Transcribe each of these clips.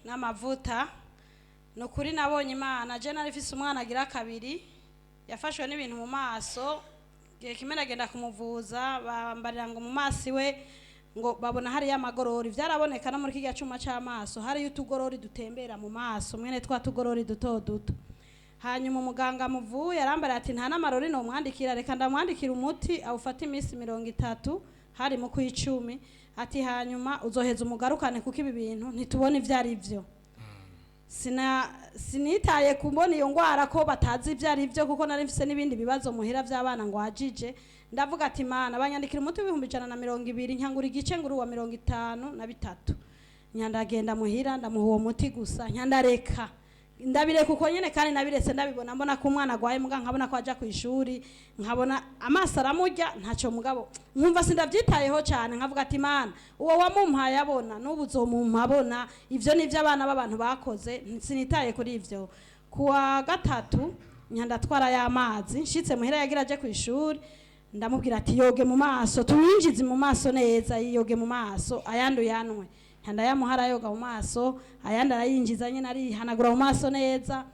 n'amavuta. Nukuri nabonye Imana je narifise umwana agira kabiri yafashwe n'ibintu mu maso gihe kimena agenda kumuvuza bambarira ngo mu maso we ngo babona hari y'amagorori vyaraboneka no muri kiga cuma c'amaso hari y'utugorori dutembera mu maso mwene twa tugorori duto duto. Hanyuma umuganga muvuye arambara ati nta namarori no mwandikira reka ndamwandikira umuti awufata iminsi 30 hari mu kw'icumi ati hanyuma uzoheza umugarukane kuko ibi bintu ntitubona ivyari ivyo. Sinitaye kumbona iyo ngwara ko batazi ivyari ivyo kuko nari mfise n'ibindi bibazo muhira vy'abana ngo ajije ndavuga ati Mana banyandikira umuti w'ibihumbi 120 nkangura igice nguru wa 53 nyandagenda muhira ndamuha uwo muti gusa nyandareka ndabireka uko nyene kandi nabiretse ndabibona mbona ko umwana agwaye muga nkabona ko aja ku ishuri nkabona amaso aramurya ntaco mugabo nkumva sindavyitayeho cyane nkavuga ati Mana uwo wamumpaye abona n'ubuzo mumpabona ivyo nivyo abana b'abantu bakoze sinitaye kuri ivyo. Kuwa gatatu nyandatwara y'amazi nshitse muhira yagira aje ku ishuri ndamubwira ati yoge mu maso tuwinjize mu maso neza yoge mu maso ayandu yanwe handa yamuhara yoga mu maso ayandi arayinjiza nyene arihanagura mu maso neza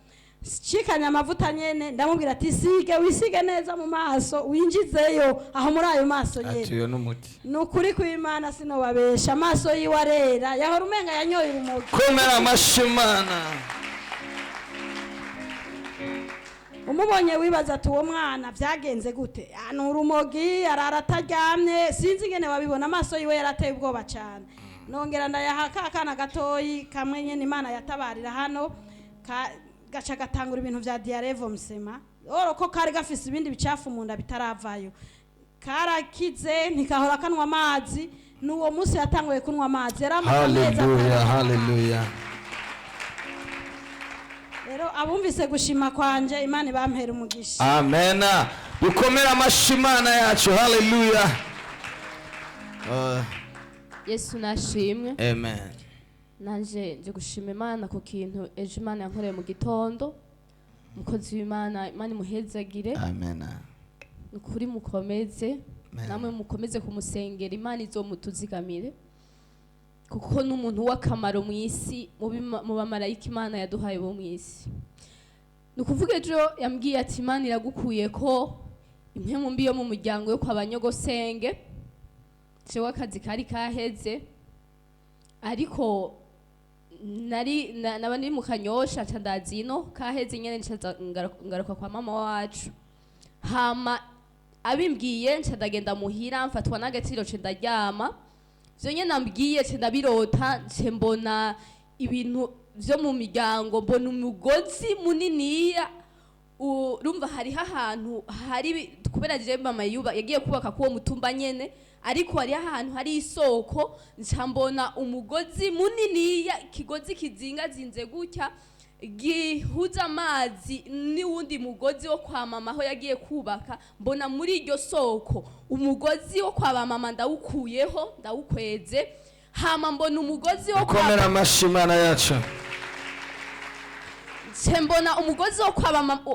cikanya amavuta nyene ndamubwira ati sige wisige neza mu maso winjizeyo aho muri ayo maso nyene ati yo n'umuti nukuri kw'Imana sinobabesha amaso yiwe arera yahora umenga yanyoye urumogi komera amashimana umubonye wibaza ati uwo mwana vyagenze gute ano urumogi ararataryamye sinzi ngene wabibona amaso yiwe yarateye ubwoba cyane. Nongera ndayahaka akana gatoyi kamwe nyene Imana yatabarira hano gaca gatangura ibintu vya diarrhée vomsema ko kari gafise ibindi bicafu mu nda bitaravayo karakize ntikahora kanwa amazi n'uwo musi yatanguye kunwa amazi haleluya haleluya. Rero abumvise gushima kwanje Imana ibampera umugisha amen. Dukomera amashimana yacu haleluya. Yesu nashimwe. Amen. Nanje nje gushima Imana ku kintu ejo Imana yankoreye mu gitondo. Mukozi w'Imana Imana imuhezagire. Amen. Nukuri mukomeze. Namwe mukomeze kumusengera Imana izomutuzigamire. Kuko n'umuntu w'akamaro mu isi mu bamarayika Imana yaduhaye bo mu isi. Nukuvuga ejo yambwiye ati Imana iragukuye ko imwe mu mbi yo mu muryango yo kwa banyogosenge. Jewe akazi kari kaheze ariko nabandi mu Kanyosha candazino kaheze nyene ncaza ngaruka kwa mama wacu hama abimbwiye ncadagenda muhira mfatwa n'agaciro cendaryama vyo nyene nambwiye cendabirota mbona ibintu vyo mu miryango mbona umugozi muniniya urumva hariho ahantu hari kubera je mama yagiye kubaka kuwo mutumba nyene ariko hari ahantu hari isoko ncambona umugozi munini kigozi kizingazinze gutya gihuza amazi ni wundi mugozi wo kwa mama aho yagiye kubaka mbona muri iryo soko umugozi wo kwa mama ndawukuyeho ndawukweze hama mbona umugozi wo komera amashimana yacu mbona umugozi wo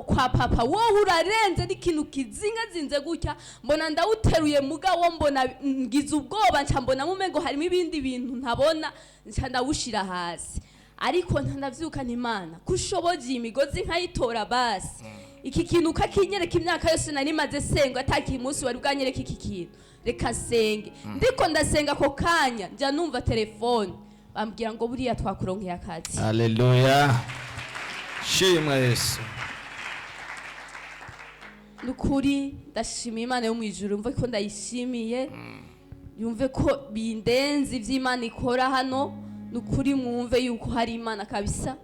kwa papa wowe urarenze n'ikintu kizingazinze gutya mbona ndawuteruye mugabo mbona ngize ubwoba nca mbona mumengo harimo ibindi bintu ntabona nca ndawushira hasi ariko ntandavyuka n'Imana kushoboje imigozi nkayitora basi iki kintu kakinyereka imyaka yose nari maze senga ataki umunsi wari bwanyereka iki kintu reka senge ndiko ndasenga ko kanya nja numva telefone bambwira ngo buriya twakuronkeye akazi. Haleluya. Shimwa Yesu. Nukuri ndashima Imana yo mwijuru mve ko ndayishimiye yumve ko bindenze ivy'Imana ikora hano nukuri mwumve yuko hari Imana kabisa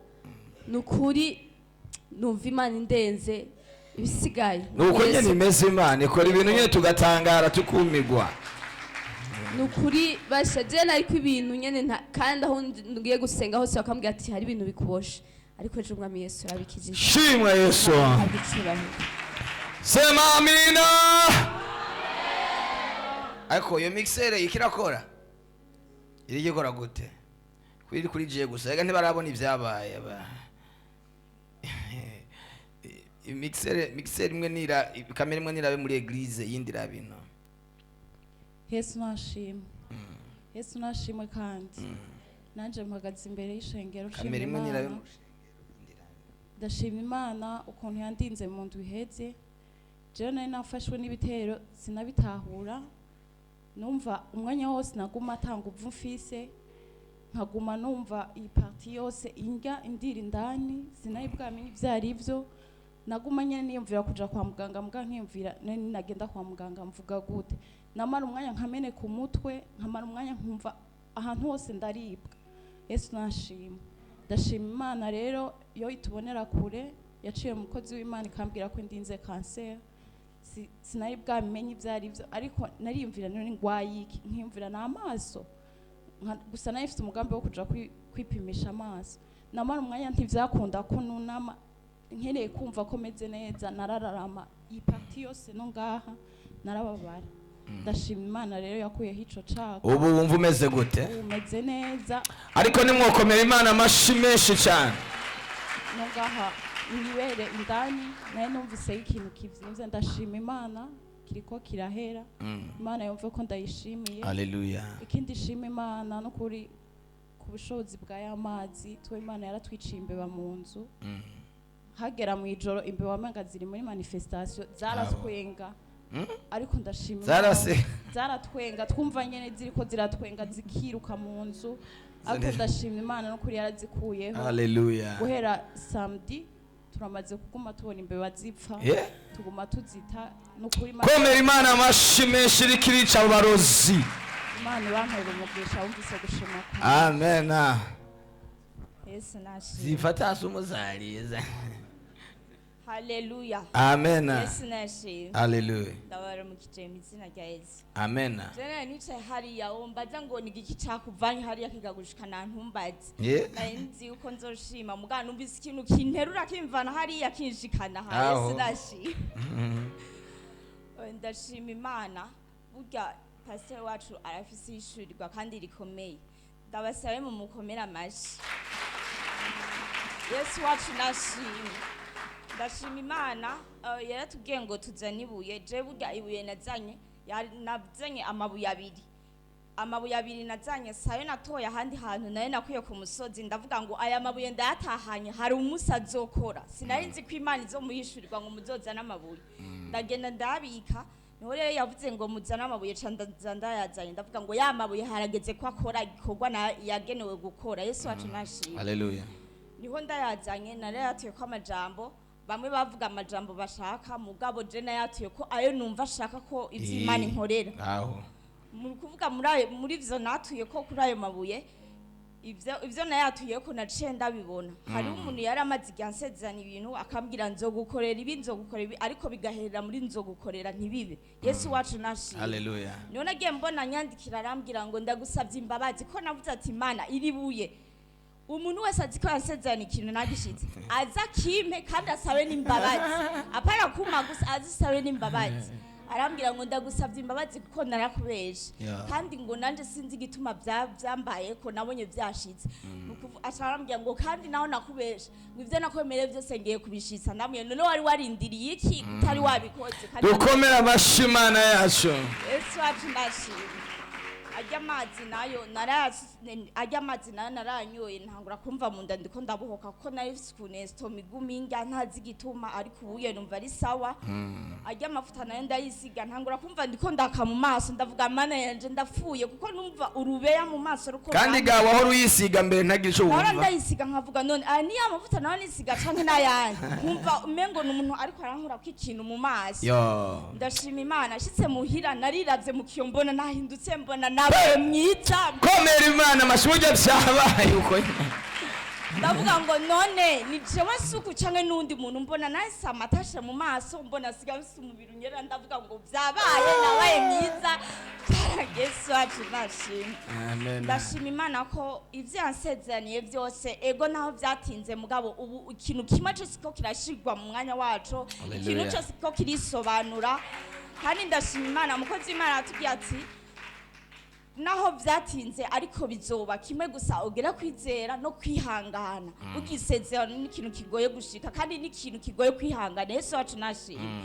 nukuri numva Imana indenze ibisigaye nuko nyene imeze Imana ikora ibintu nyene tugatangara tukumigwa nukuri bashaje nariko ibintu nyene kandi aho ngiye gusenga hose bakambwira ati hari ibintu bikuboshe ariko ejo umwami Yesu arabikijije. Shimwa Yesu. Sema amina. Ariko yo mixere ikirakora iri gikora gute kuri je gusa rega ntibarabona ivyabaye mixere imwe nira kamera imwe nirabe muri eglise yindi rabino. Yesu nashimwe. Yesu nashimwe kandi nanje mpagaze imbere y'ishengero kamera imwe nyirayo ndashima Imana ukuntu yandinze mu ndwi iheze. Jewe nari nafashwe n'ibitero sinabitahura, numva umwanya wose naguma atanga uvu mfise, nkaguma numva iyi parti yose indira indani, sinayibwamenye ivyo arivyo. Naguma nyene niyumvira kuja kwa muganga, muga nkiyumvira nari nagenda kwa muganga mvuga gute, namara umwanya nkamene ku mutwe, nkamara umwanya nkumva ahantu hose ndaribwa. Yesu nashima, ndashima Imana rero yo itubonera kure, yaciye umukozi w'Imana ikambwira ko ndinze cancer. Sinari bwamenye ivyo arivyo, ariko nariyumvira none ngwaye iki, nkiyumvira n'amaso gusa nari mfite umugambi wo kuja kwipimisha amaso. Namara umwanya ntivyakunda ko nunama, nkeneye kumva ko meze neza, narararama iyi parti yose no ngaha narababara. Ndashima Imana rero yakuyeho ico cako. ubu wumva umeze gute? Umeze neza, ariko nimwokomera Imana amashi menshi cyane. no ngaha nibere indani naye numvise ikintu kivyimvye. Ndashima Imana kiriko kirahera. Imana yumve ko ndayishimiye. Haleluya. Ikindi shima Imana no kuri ku bushobozi bwa y'amazi, twe Imana yaratwiciye imbeba mu nzu. Hagera mu ijoro imbeba amenga ziri muri manifestation zaratwenga. Ariko ndashima zaratwenga, twumva nyene ziriko ziratwenga zikiruka mu nzu. Ariko ndashima Imana no kuri yarazikuyeho. Haleluya. Guhera samedi turamaze kuguma tubona imbeba zipfa. Tuguma tuzita no kuri komera Imana amashi menshi rikirica abarozi. Imana bampera umugisha wumvise gushima kwa. Amen. Yesu nashimye. Zifata hasi umuzariza. Haleluya. Amen. Yesu nashimye. Haleluya. Ndabara mu kijemi izina rya Yesu. Amen. Jana nicaye hariya wombaza ngo ni igiki cakuvanye hariya kigagushikana ntumbaze. Nari nzi uko nzoshima mugana numvise ikintu kinterura kimvana hariya kinshikana ha. Yesu nashimye. Ndashima Imana burya pastor wacu arafise ishurirwa kandi rikomeye. Ndabasabe mu mukomera amashi. Yesu wacu nashimye. Ndashima Imana yaratubwiye ngo tuzane ibuye. Je burya ibuye nazanye amabuye abiri nazanye, sayo natoye ahandi hantu nayo nakuye ku musozi. Ndavuga ngo aya mabuye ndayatahanye, hari umusazi okora. Sinari nzi ko Imana izo muhishurirwa ngo muzozana amabuye. Ndagenda ndabika, niho rero yavuze ngo muzana amabuye ndayazanye. Ndavuga ngo ya mabuye harageze ko akora igikorwa yagenewe gukora. Yesu wacu nashimye. Haleluya. Niho ndayazanye, narayatuye ko amajambo, bamwe bavuga amajambo bashaka, mugabo je nayatuye ko ayo numva ashaka ko ivy'Imana inkorera. Muri kuvuga muri ivyo natuye ko kuri ayo mabuye, ivyo nayatuye ko naciye ndabibona. Hari umuntu yari amaze igansezerana ibintu akambwira nzogukorera ibi, ariko bigaherera muri nzogukorera ntibibe. Yesu wacu nashimye. Haleluya. Niho nagiye mbona nyandikira arambwira ngo ndagusavye imbabazi ko navuze ati Imana iri buye umuntu wese azi ko yansezerana ikintu nagishitse aza kimpe kandi asabe n'imbabazi, apara kuma gusa azisabe n'imbabazi. Arambwira ngo ndagusavye imbabazi kuko narakubeshe, kandi ngo nanje sinzi igituma byambaye ko nabonye byashitse. Arambwira ngo kandi naho nakubeshe ngo ivyo nakwemereye byose ngiye kubishitsa. Ndamwe none wari warindiriye iki utari wabikoze? Dukomera amashi Imana yacu. Yesu wacu ndashimye. Ajya amazi nayo naranyoye ntangura kumva mu nda ndiko ndabuhoka kuko nari sikunesto miguminga ntazi gituma, ariko ubuye numva ari sawa. Ajya amafuta nayo ndayisiga ntangura kumva ndiko ndaka mu maso, ndavuga Mana yanje ndapfuye kuko numva urubeya mu maso ruko. Kandi gawa aho uyisiga mbere ntagira ico wumva. Nara ndayisiga nkavuga none ni ya mafuta nayo nisiga canke nayandi. Nkumva umengo n'umuntu ariko arankura ko ikintu mu maso. Ndashima Imana shitse muhira nariravye mu kiyo mbona nahindutse mbona nabaye mwiza. Komera Imana amashuje byabaye uko. Ndavuga ngo none ni jewe suku canke nundi muntu mbona nahise amatashe mu maso, mbona siga bise umubiri unyera. Ndavuga ngo byabaye nabaye mwiza. Yesu wacu nashimye. Amen. Ndashima Imana ko ivyo yansezeraniye byose ego naho byatinze, mugabo ubu ikintu kimwe cyose ko kirashirwa mu mwanya wacu, ikintu cyose ko kirisobanura. Kandi ndashima Imana mukozi Imana atubwiye ati naho byatinze ariko bizoba kimwe gusa ugera kwizera no kwihangana. Ugisezerano ni ikintu kigoye gushika kandi ni ikintu kigoye kwihangana. Yesu wacu nashimye.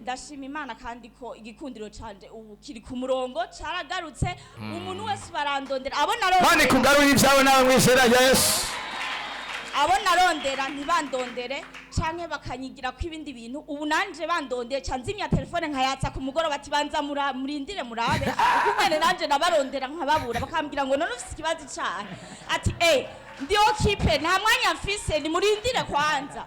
ndashima imana kandi ko igikundiro canje ubu kiri ku murongo caragarutse umuntu wese barandondera abo Mani narondera kugarura ibyawe nawe mu izina rya Yesu. abo narondera ntibandondere canke bakanyigira ko ibindi bintu ubu nanje bandondeye canzimya telefone nkayatsa ku mugoroba ati banza murindire murabe ukumene nanje nabarondera nkababura bakambwira ngo none ufise ikibazo cyane ati ndi okipe nta mwanya mfise ni murindire kwanza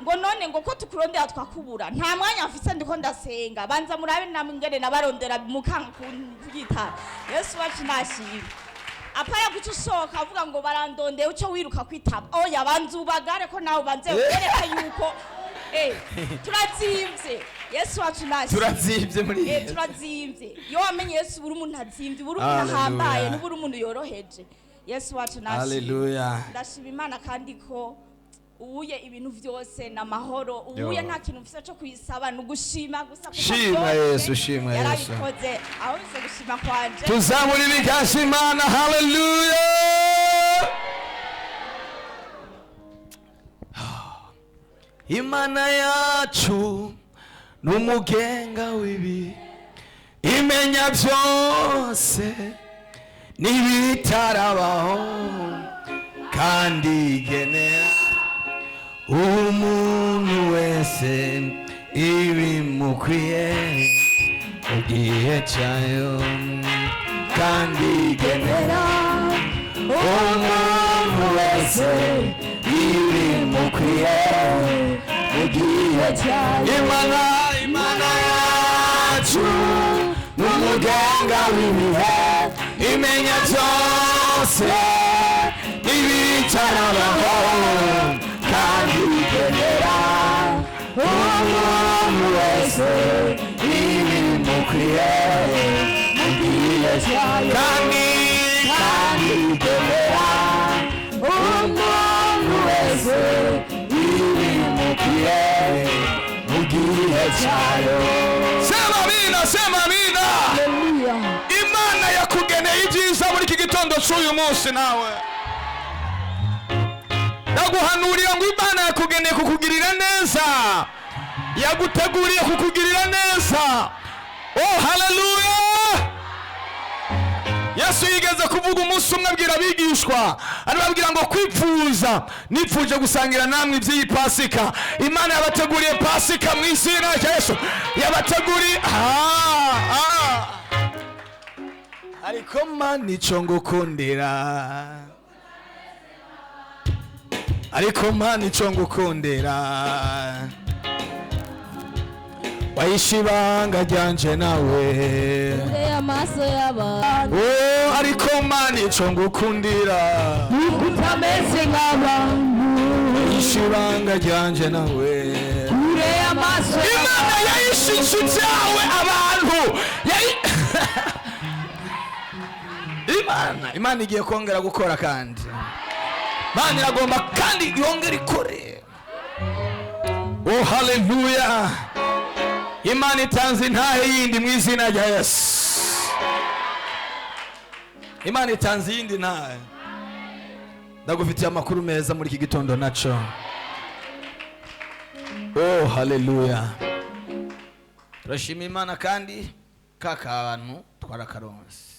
ngo none ngo ko tukurondera twakubura nta mwanya mfise ndiko ndasenga banza murabe namwe ngene nabarondera mukanka kugita Yesu wacu nashimye apaya guca usohoka avuga ngo barandondeye uco wiruka kwitaba oya banza ubagare ko nawe banze wereka yuko turazimvye Yesu wacu nashimye Turazimvye muri Yesu. turazimvye iyo wamenye Yesu buri umuntu azimvye buri umuntu ahambaye n'uburi umuntu yoroheje Yesu wacu nashimye. Hallelujah. Ndashima Imana kandi ko ubuye ibintu vyose namahoro ubuye nta kintu mfise cyo kuyisaba nugushima gusa Shima Yesu, shima Yesu. yarabikoze aho bize gushima kwanje Tuzamuri bikasi Imana. Hallelujah. Imana yacu numugenga wibi imenya byose nibitarabaho kandi igenera umuntu wese ibimukwiye mu gihe cyayo kandi igenera umuntu wese ibimukwiye mu gihe cyayo. Imana yacu n'umuganga w'ibihe imenya byose n'ibitarabaho kandi igenera umuntu wese ibimukwiye mu gihe cyayo kandi igenera umuntu wese ibimukwiye mu gihe cyayo. Sema amina, sema amina. Imana yakugeneye ibyiza muri iki gitondo cy'uyu munsi nawe ndaguhanurira ngo Imana yakugeneye kukugirira neza, yaguteguriye kukugirira neza. Oh haleluya. Yesu yigeze kuvuga umunsi umwe abwira abigishwa arababwira ngo kwipfuza nipfuje gusangira namwe iby'iyi Pasika. Imana yabateguriye Pasika mu izina rya Yesu, yabateguriye ariko Mana icyo ngukundira, ariko Mana icyo ngukundira wahishe ibanga ryanje nawe amaso y'abantu ariko Mana icyo ngukundira utameze nk'abantu wahishe ibanga ryanje nawe amaso Imana yahishe inshuti yawe abantu Imana igiye kongera gukora kandi Imana iragomba kandi yongera ikore. Oh haleluya. Imana itanze intahe yindi mu izina rya Yesu. Imana itanze yindi ntahe. Ndagufitiye amakuru meza muri iki gitondo naco. Oh haleluya. Turashima Imana kandi kakabantu twarakaronse.